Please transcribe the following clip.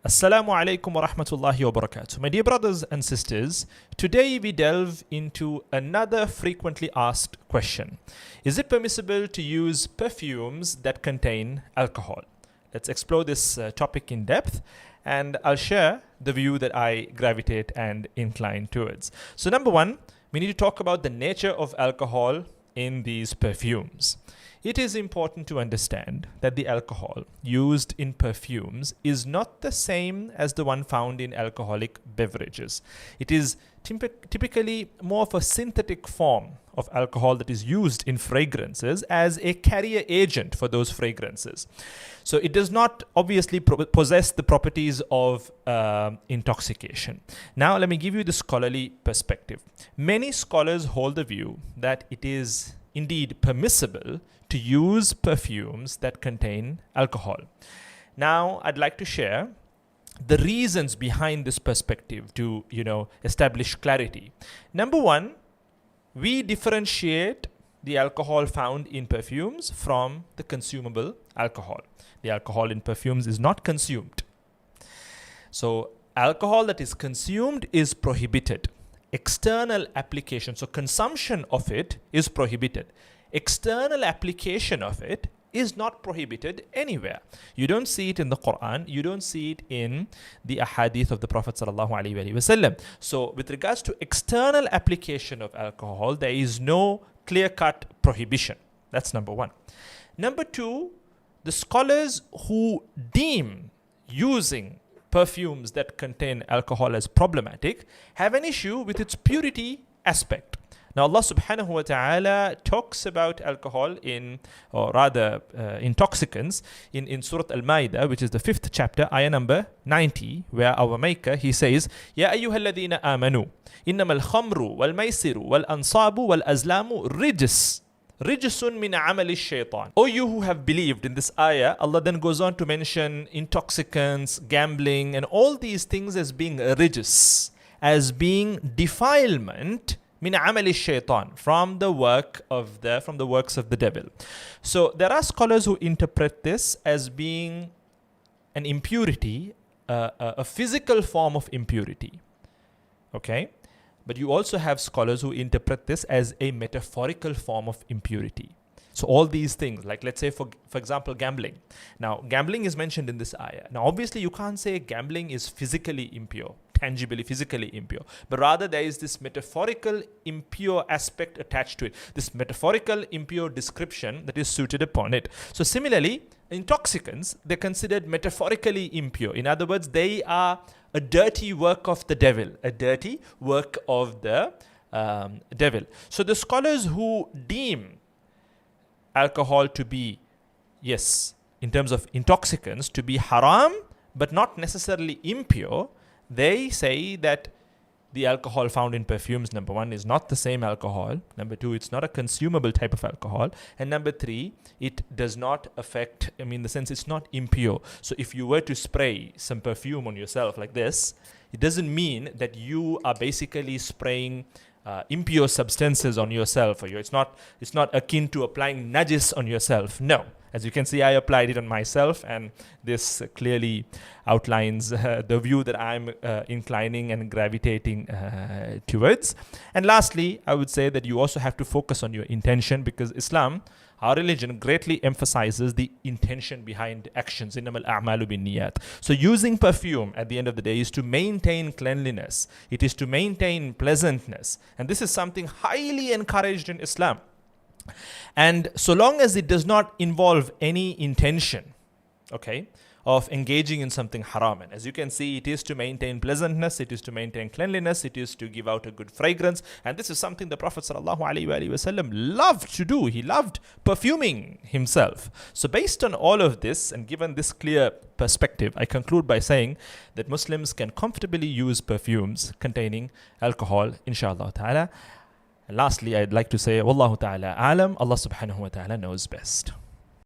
Assalamu alaikum wa rahmatullahi wa barakatuh. My dear brothers and sisters, today we delve into another frequently asked question. Is it permissible to use perfumes that contain alcohol? Let's explore this topic in depth, and I'll share the view that I gravitate and incline towards. So number one, we need to talk about the nature of alcohol in these perfumes. It is important to understand that the alcohol used in perfumes is not the same as the one found in alcoholic beverages. It is typically more of a synthetic form of alcohol that is used in fragrances as a carrier agent for those fragrances. So it does not obviously possess the properties of intoxication. Now let me give you the scholarly perspective. Many scholars hold the view that it is indeed permissible to use perfumes that contain alcohol. Now, I'd like to share the reasons behind this perspective to, establish clarity. Number one, we differentiate the alcohol found in perfumes from the consumable alcohol. The alcohol in perfumes is not consumed. So, alcohol that is consumed is prohibited. External application, so consumption of it is prohibited. External application of it is not prohibited anywhere. You don't see it in the Qur'an, you don't see it in the ahadith of the Prophet ﷺ. So with regards to external application of alcohol, there is no clear-cut prohibition. That's number one. Number two, the scholars who deem using perfumes that contain alcohol as problematic have an issue with its purity aspect. Now Allah subhanahu wa ta'ala talks about alcohol intoxicants in Surah Al-Ma'idah, which is the 5th chapter, ayah number 90, where our Maker, he says, Ya ayyuhalladhina amanu, innamal khamru wal maisiru wal ansabu wal azlamu rijs. Rijsun min amali shaitan. O you who have believed, in this ayah, Allah then goes on to mention intoxicants, gambling, and all these things as being rijs, as being defilement min amali shaitan, from the works of the devil. So there are scholars who interpret this as being an impurity, a physical form of impurity. Okay? But you also have scholars who interpret this as a metaphorical form of impurity. So all these things, like let's say for example, gambling. Now, gambling is mentioned in this ayah. Now, obviously, you can't say gambling is physically impure, tangibly, physically impure. But rather, there is this metaphorical impure aspect attached to it. This metaphorical impure description that is suited upon it. So similarly, intoxicants, they're considered metaphorically impure. In other words, they are a dirty work of the devil. A dirty work of the devil. So the scholars who deem alcohol to be, yes, in terms of intoxicants, to be haram, but not necessarily impure, they say that the alcohol found in perfumes, number one, is not the same alcohol. Number two, it's not a consumable type of alcohol. And number three, it does not affect, in the sense it's not impure. So if you were to spray some perfume on yourself like this, it doesn't mean that you are basically spraying impure substances on yourself. It's not akin to applying najis on yourself. No. As you can see, I applied it on myself, and this clearly outlines the view that I'm inclining and gravitating towards. And lastly, I would say that you also have to focus on your intention, because Islam, our religion, greatly emphasizes the intention behind actions. Innamal a'malu binniyat. So using perfume at the end of the day is to maintain cleanliness. It is to maintain pleasantness. And this is something highly encouraged in Islam. And so long as it does not involve any intention, of engaging in something haram. And as you can see, it is to maintain pleasantness, it is to maintain cleanliness, it is to give out a good fragrance. And this is something the Prophet ﷺ loved to do. He loved perfuming himself. So based on all of this, and given this clear perspective, I conclude by saying that Muslims can comfortably use perfumes containing alcohol, inshallah ta'ala. And lastly, I'd like to say, Wallahu ta'ala alam, Allah subhanahu wa ta'ala knows best.